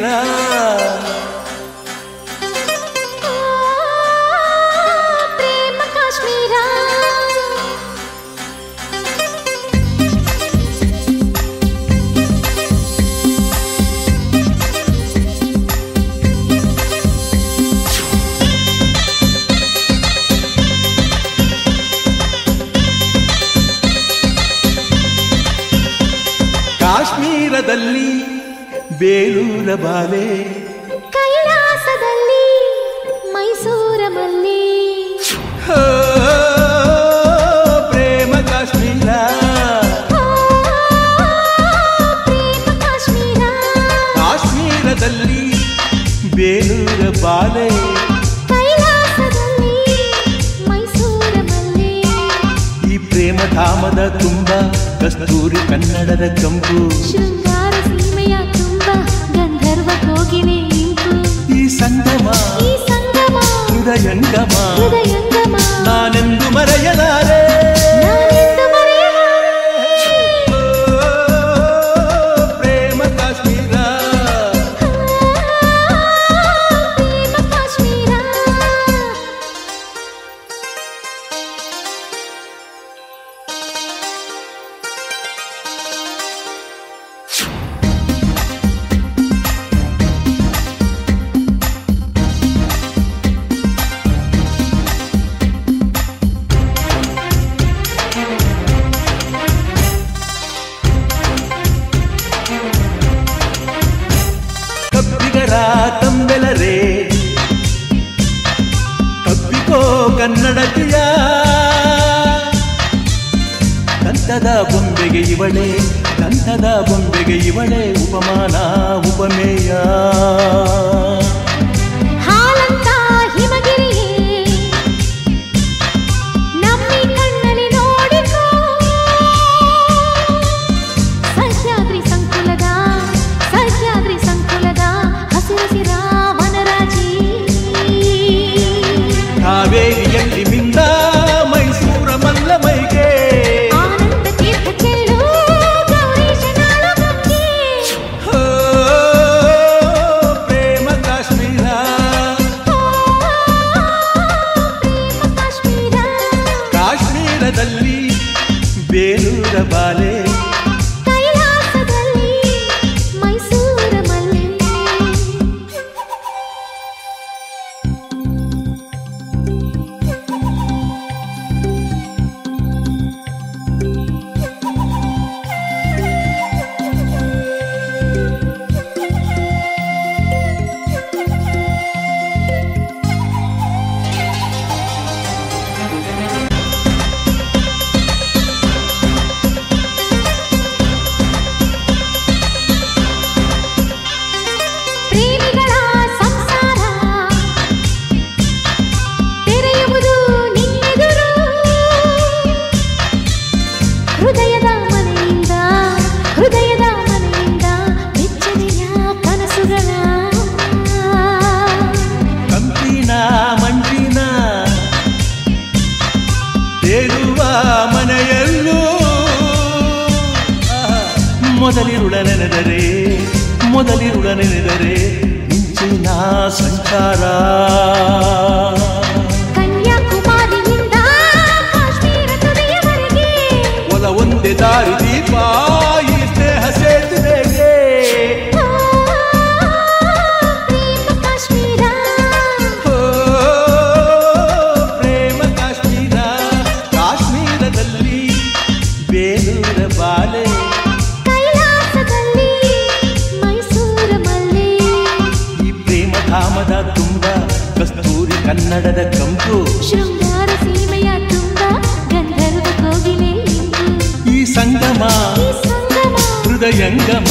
ಕಾಶ್ಮೀರ ಪ್ರೇಮ ಕಾಶ್ಮೀರ ಕಾಶ್ಮೀರದಲ್ಲಿ ಬೇಲೂರ ಬಾಲೆ ಕೈಲಾಸದಲ್ಲಿ ಮೈಸೂರ ಮಲ್ಲಿ ಪ್ರೇಮ ಕಾಶ್ಮೀರ ಪ್ರೇಮ ಕಾಶ್ಮೀರ ಕಾಶ್ಮೀರದಲ್ಲಿ ಬೇಲೂರ ಬಾಲೆ ಕೈಲಾಸದಲ್ಲಿ ಮೈಸೂರ ಮಲ್ಲಿ ಈ ಪ್ರೇಮ ಧಾಮದ ತುಂಬ ಕಸ್ತೂರಿ ಕನ್ನಡದ ಕಂಪು ಶೃಂಗಾರ ಸೀಮೆಯ ತುಂಬ ಗಂಧರ್ವ ಕೋಗಿಲೆ ಇಂಪು ಈ ಸಂಗಮ ಹೃದಯಂಗಮ ನಾನೆಂದು ಮರೆಯಲಾರೆ ಪ್ರೇಮ ಕಾಶ್ಮೀರ ಪ್ರೇಮ ಕಾಶ್ಮೀರ ಕಬ್ಬಿಗರ ತಂಬೆಲರೇ ಕಬ್ಬಿಕೋ ಕನ್ನಡತಿಯ ದಂತದ ಬೊಂಬೆಗೆ ಇವಳೆ ಉಪಮಾನ ಉಪಮೇಯ ಹಾಲಂತ ಹಿಮಗಿರಿಯೇ ನಮ್ಮಿ ಕಣ್ಣಲ್ಲಿ ನೋಡಿಕೋ ಸಹ್ಯಾದ್ರಿ ಸಂಕುಲದ ಹಸಿರ ವನರಾಜಿ ಕಾವೇರಿಯಲ್ಲಿ ಮಿಂದ ಮೈಸೂರ ಮಲ್ಲಮೈಗೆ ಆನಂದ ತೀರ್ಥ ಚೆಲ್ಲು ಗೌರೀಶ ನಾಡು ಗಂಗೆ ಪ್ರೇಮ ಕಾಶ್ಮೀರ ಪ್ರೇಮ ಕಾಶ್ಮೀರ ಕಾಶ್ಮೀರದಲ್ಲಿ ಬೇಲೂರ ಬಾಲೆ ಕೈಲಾಸದಲ್ಲಿ ಮೈಸೂರ ಮಲ್ಲಿ ಪ್ರೇಮಿಗಳ ಸಂಸಾರ ತೆರೆಯುವುದು ನಿನ್ನೆದುರು ಹೃದಯದ ಮನೆಯಿಂದ ಬೆಚ್ಚನೆಯ ಕನಸುಗಳ ಕಂಪಿನ ಮಂಜಿನ ತೇಲುವ ಮನೆಯಲ್ಲೂ ಮೊದಲಿರುಳ ನೆನೆದರೆ ಮಿಂಚಿನ ಸಂಚಾರ ಕನ್ಯಾಕುಮಾರಿಯಿಂದ ಕಾಶ್ಮೀರ ತುದಿಯವರೆಗೆ ಒಲ ಒಂದೇ ದಾರಿ ದೀಪ ಈ ಸ್ನೇಹ ಸೇತುವೆಗೆ ಪ್ರೇಮ ಕಾಶ್ಮೀರ ಪ್ರೇಮ ಕಾಶ್ಮೀರ ಕಾಶ್ಮೀರದಲ್ಲಿ ಬೇಲೂರ ಬಾಲೆ ಕೈಲಾಸದಲ್ಲಿ ಮೈಸೂರ ಮಲ್ಲಿ ಈ ಪ್ರೇಮ ಧಾಮದ ತುಂಬ ಕಸ್ತೂರಿ ಕನ್ನಡದ ಕಂಪು ಶೃಂಗಾರ ಸೀಮೆಯ ತುಂಬ ಗಂಧರ್ವ ಕೋಗಿಲೆ ಇಂಪು ಈ ಸಂಗಮ ಹೃದಯಂಗಮ